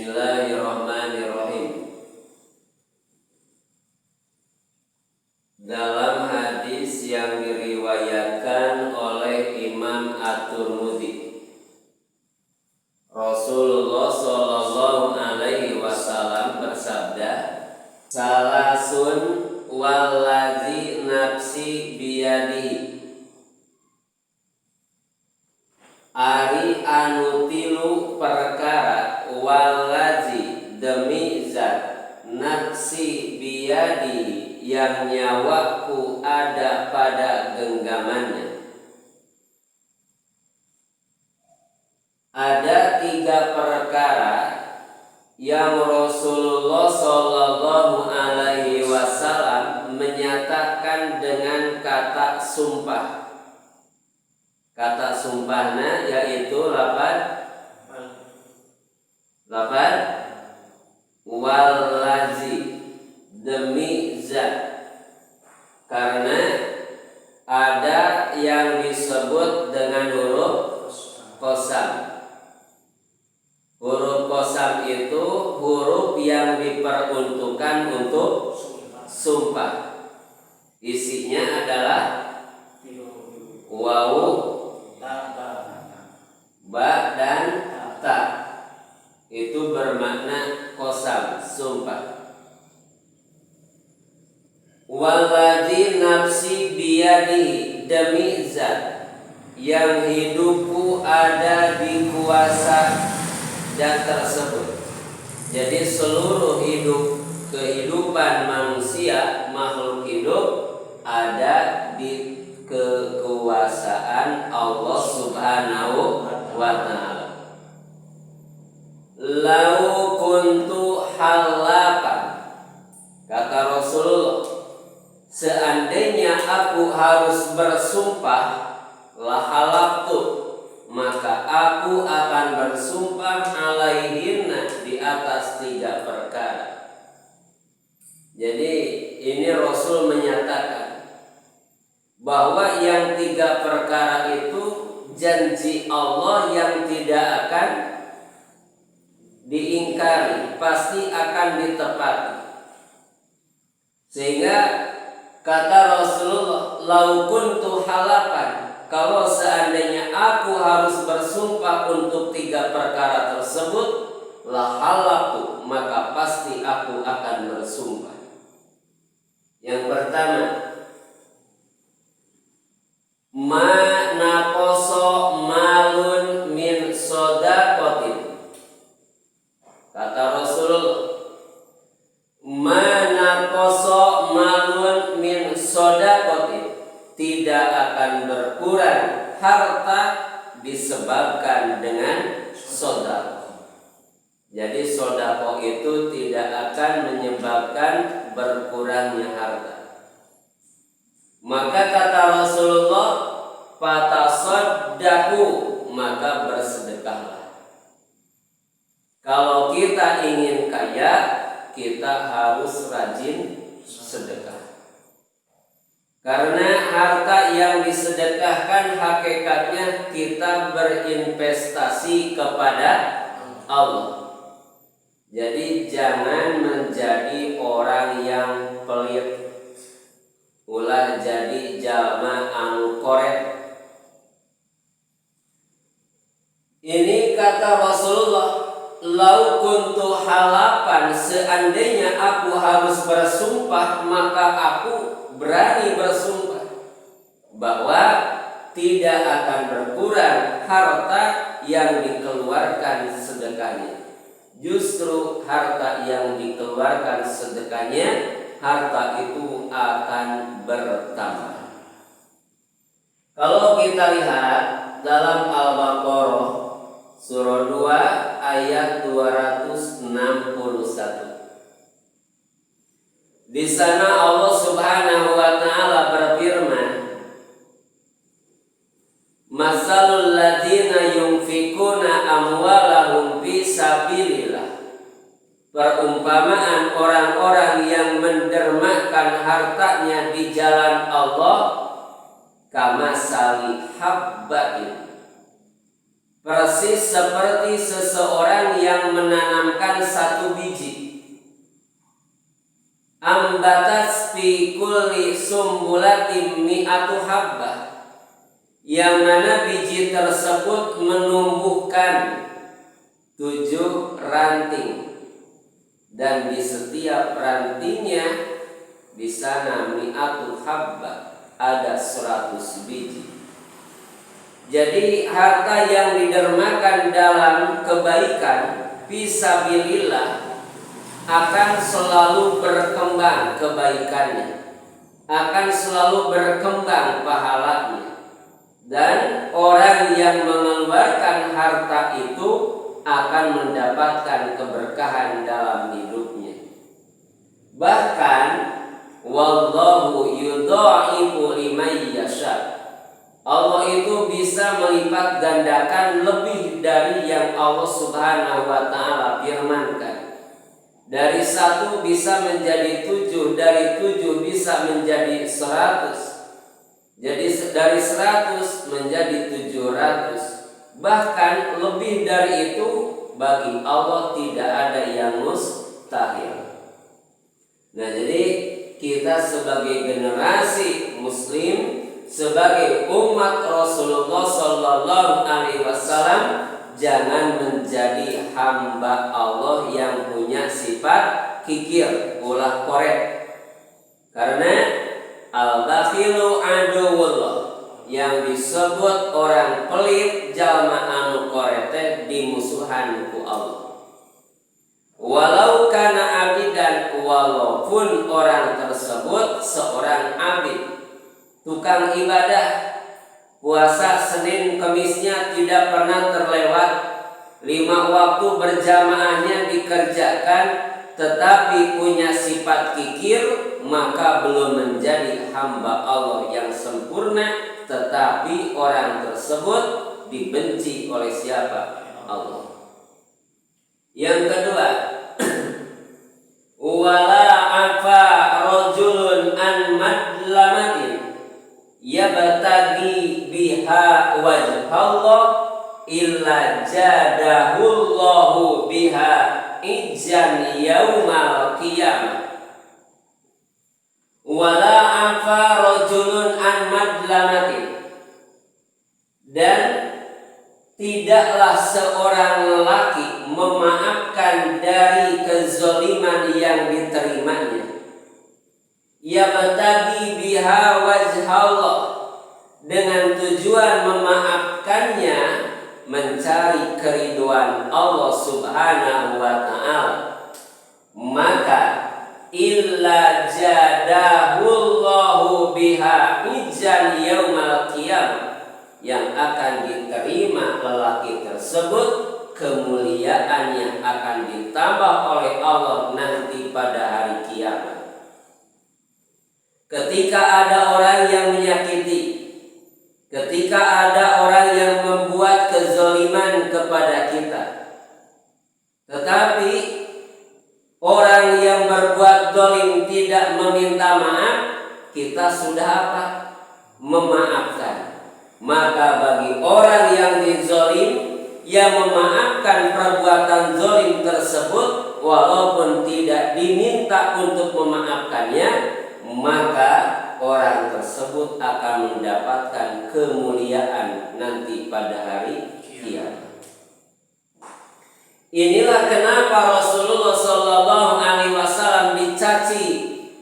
Bismillahirrahmanirrahim. Dalam hadis yang diriwayatkan oleh Imam At-Tirmidzi, Rasulullah Shallallahu Alaihi Wasallam bersabda, "Salasun wallazi nafsi biyadihi." Ari anu tilu perkara wallazi demi zat nafsi biyadi yang nyawaku ada pada genggamannya. Ada 3 perkara yang Rasulullah Shallallahu Alaihi Wasallam menyatakan dengan kata sumpah. Kata sumpahnya yaitu lapan wallazi demi zat, karena ada yang disebut dengan huruf qasam. Huruf qasam itu huruf yang diperuntukkan untuk sumpah. Isinya adalah wawu, ba dan ta. Itu bermakna qasam, sumpah. Wallazi nafsi biyadihi demi zat yang hidupku ada di kuasa zat tersebut. Jadi seluruh kehidupan manusia, makhluk hidup ada di kekuasaan Allah Subhanahu wa ta'ala. Lau kuntu halapan, kata Rasulullah, seandainya aku harus bersumpah, la halaftu, maka aku akan bersumpah alaihinna, di atas 3 perkara. Jadi ini Rasul menyatakan bahwa yang 3 perkara itu janji Allah yang tidak akan diingkari, pasti akan ditepati. Sehingga kata Rasulullah, lau kuntu halapan, kalau seandainya aku harus bersumpah untuk 3 perkara tersebut, la halatu, maka pasti aku akan bersumpah. Yang pertama, ma naqasa malun min shadaqatin. Kata Rasulullah, ma naqasa malun min shadaqatin, tidak akan berkurang harta disebabkan dengan sedekah. Jadi sedekah itu tidak akan menyebabkan berkurangnya harta. Maka kata Rasulullah, fatasaddaqu, maka bersedekahlah. Kalau kita ingin kaya, kita harus rajin sedekah. Karena harta yang disedekahkan hakikatnya kita berinvestasi kepada Allah. Jadi jangan menjadi orang yang pelit, ulah jadi jalma anu korek. Ini kata Rasulullah, lau kuntu halapan, seandainya aku harus bersumpah, maka aku berani bersumpah bahwa tidak akan berkurang harta yang dikeluarkan sedekahnya. Justru harta yang dikeluarkan sedekahnya, harta itu akan bertambah. Kalau kita lihat dalam Al-Baqarah surah 2 ayat 261. Di sana Allah Subhanahu wa ta'ala berfirman, masalul ladzina yunfikuna amwalahum fi sabilillah, perumpamaan orang-orang yang mendermakan hartanya di jalan Allah, kama sali habbatin, persis seperti seseorang yang menanamkan satu biji. Ambatas fi kulli sumbulatin mi'atu habbah, yang mana biji tersebut menumbuhkan 7 ranting, dan di setiap rantingnya di sana mi'atu habbah, ada 100 biji. Jadi harta yang didermakan dalam kebaikan fisabilillah akan selalu berkembang kebaikannya, akan selalu berkembang pahalanya, dan orang yang mengeluarkan harta itu akan mendapatkan keberkahan dalam hidupnya. Bahkan wallahu yudha'ifu liman yasha, Allah itu bisa melipat gandakan lebih dari yang Allah Subhanahu wa ta'ala firmankan. Dari 1 bisa menjadi 7, dari 7 bisa menjadi 100. Jadi dari 100 menjadi 700. Bahkan lebih dari itu bagi Allah tidak ada yang mustahil. Nah, jadi kita sebagai generasi muslim, sebagai umat Rasulullah sallallahu alaihi wasallam, jangan menjadi hamba Allah yang punya sifat kikir, ulah korek. Karena al-bakhilu aduwullah, yang disebut orang pelit jalma anu korete dimusuhan ku Allah. Walau kana abidan, walaupun orang tersebut seorang abid, tukang ibadah, puasa Senin Kemisnya tidak pernah terlewat, 5 waktu berjamaahnya dikerjakan, tetapi punya sifat kikir, maka belum menjadi hamba Allah yang sempurna, tetapi orang tersebut dibenci oleh siapa? Allah. Yang kedua, wala afa rajulun an madlamatin yabtagi biha wajhallah illa jadahullahu biha ijan yaumal qiyamah. Wala afa rajulun an madlamatin, dan tidaklah seorang lelaki memaafkan dari kezaliman yang diterimanya, yabtagi biha wajhallah, dengan tujuan memaafkannya mencari keriduan Allah Subhanahu wa ta'ala, maka illa jadahullahu biha ijan yaumal qiyamah, yang akan diterima lelaki tersebut, kemuliaannya akan ditambah oleh Allah nanti pada hari kiamat. Ketika ada orang yang menyakiti, ketika ada orang yang membuat kezaliman kepada kita, tetapi orang yang berbuat zalim tidak meminta maaf, kita sudah apa? Memaafkan. Maka bagi orang yang dizalim, yang memaafkan perbuatan zalim tersebut walaupun tidak diminta untuk memaafkannya, maka orang tersebut akan mendapatkan kemuliaan nanti pada hari kiamat. Inilah kenapa Rasulullah sallallahu alaihi wasallam dicaci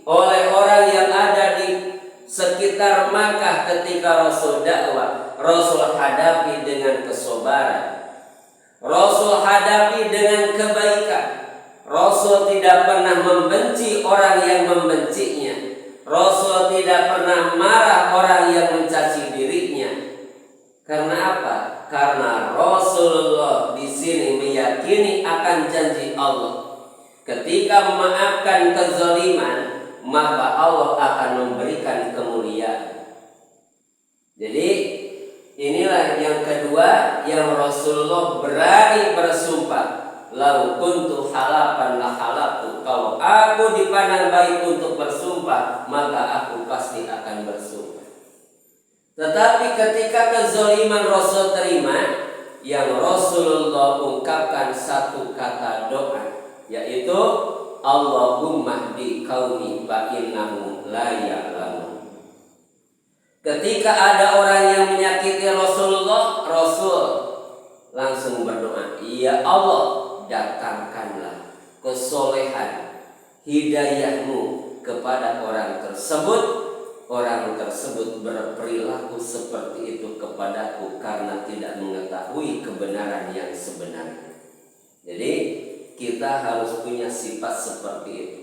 oleh orang yang ada di sekitar Makkah ketika Rasul dakwah. Rasul hadapi dengan kesabaran, Rasul hadapi dengan kebaikan. Rasul tidak pernah membenci orang yang membencinya. Rasul tidak pernah marah orang yang mencaci dirinya. Karena apa? Karena Rasulullah di sini meyakini akan janji Allah. Ketika memaafkan kezaliman, maka Allah akan memberikan kemuliaan. Jadi inilah yang kedua yang Rasulullah berani bersumpah. Lau kuntu halapan la halatu, kalau aku dipandang baik untuk bersumpah, maka aku pasti akan bersumpah. Tetapi ketika kezaliman Rasul terima, yang Rasulullah ungkapkan satu kata doa, yaitu Allahumma hdi qaumi fa innahum la ya'lamun. Ketika ada orang yang menyakiti Rasulullah, Rasul langsung berdoa, ya Allah, datangkanlah kesolehan, hidayahmu kepada orang tersebut. Orang tersebut berperilaku seperti itu kepadaku karena tidak mengetahui kebenaran yang sebenarnya. Jadi kita harus punya sifat seperti itu.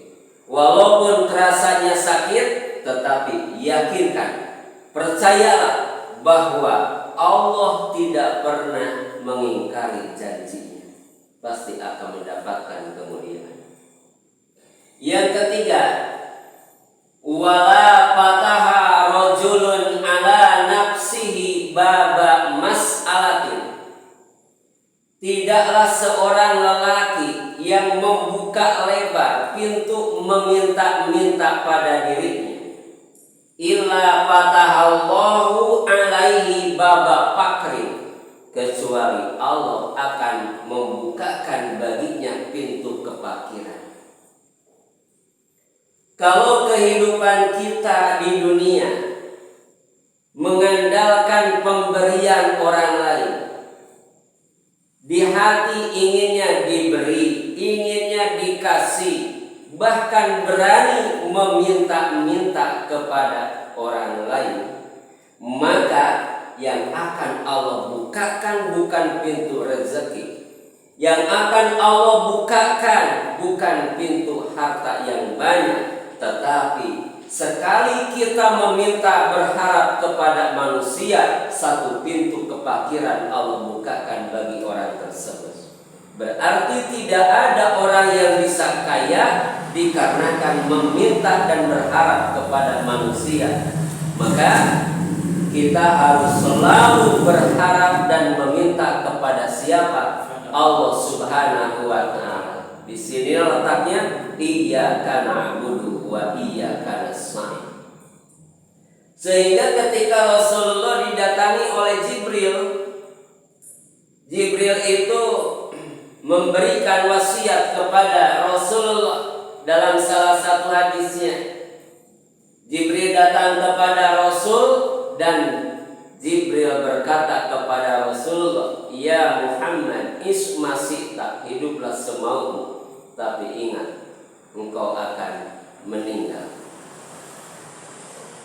Walaupun rasanya sakit, tetapi yakinkan, percayalah bahwa Allah tidak pernah mengingkari janjinya. Pasti akan mendapatkan kemuliaan. Yang ketiga, wala fataha rajulun ala nafsihi baba mas'alatin. Tidaklah seorang lelaki yang membuka lebar pintu meminta-minta pada dirinya, illa fatahallahu alaihi baba fakrin, kecuali Allah akan membukakan baginya pintu kefakiran. Kalau kehidupan kita di dunia mengandalkan pemberian orang lain, di hati inginnya diberi, inginnya dikasih, bahkan berani meminta-minta kepada orang lain, maka yang akan Allah bukakan bukan pintu rezeki, yang akan Allah bukakan bukan pintu harta yang banyak, tetapi sekali kita meminta berharap kepada manusia, satu pintu kefakiran Allah bukakan bagi orang tersebut. Berarti tidak ada orang yang bisa kaya dikarenakan meminta dan berharap kepada manusia. Maka kita harus selalu berharap dan meminta kepada siapa? Allah Subhanahu wa ta'ala. Di sini letaknya iyyaka na'budu wa iyyaka nasta'in. Sehingga ketika Rasulullah didatangi oleh Jibril, Jibril itu memberikan wasiat kepada Rasulullah dalam salah satu hadisnya. Jibril datang kepada Rasul dan Jibril berkata kepada Rasulullah, ya Muhammad, isma sita, hiduplah semaumu, tapi ingat, engkau akan meninggal.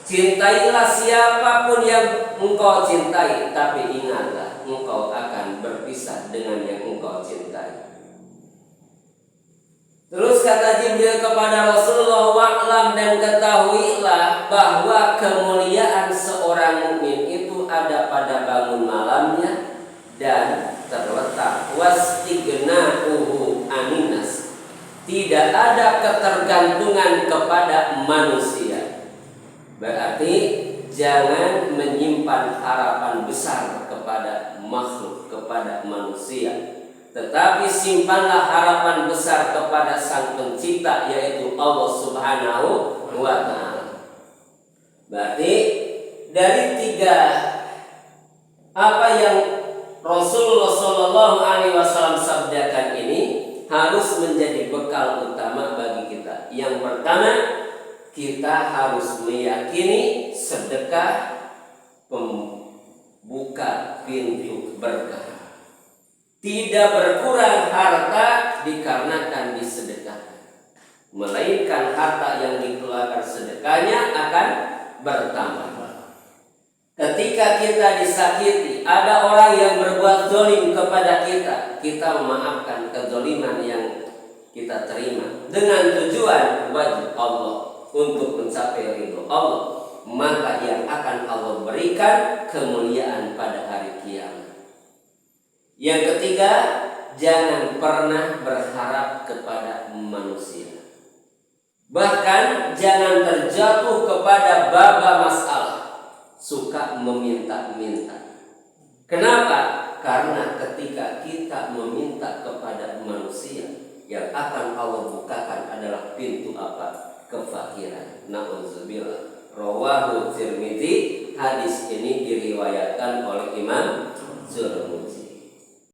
Cintailah siapapun yang engkau cintai, tapi ingatlah, engkau akan berpisah dengan yang engkau cintai. Terus kata Jibril kepada Rasulullah, wa'lam, dan ketahuilah bahwa kemuliaan seorang mukmin itu ada pada bangun malamnya dan terletak wastighna'uhu aninas. Tidak ada ketergantungan kepada manusia. Berarti jangan menyimpan harapan besar kepada makhluk, kepada manusia. Tetapi simpanlah harapan besar kepada Sang Pencipta, yaitu Allah Subhanahu wa ta'ala. Berarti dari tiga apa yang Rasulullah Shallallahu Alaihi Wasallam sabdakan ini harus menjadi bekal utama bagi kita. Yang pertama, kita harus meyakini sedekah pembuka pintu berkah. Tidak berkurang harta dikarenakan disedekahkan, melainkan harta yang dikeluarkan sedekahnya akan bertambah. Ketika kita disakiti, ada orang yang berbuat zalim kepada kita, kita memaafkan kezaliman yang kita terima dengan tujuan wajib Allah untuk mencapai ridho Allah, maka yang akan Allah berikan kemuliaan pada hari kiamat. Yang ketiga, jangan pernah berharap kepada manusia. Bahkan jangan terjatuh kepada baba masalah, suka meminta-minta. Kenapa? Karena ketika kita meminta kepada manusia, yang akan Allah bukakan adalah pintu apa? Kefakiran. Na'udzubillah. Rawahu Tirmidzi. Hadis ini diriwayatkan oleh Imam Tirmidzi.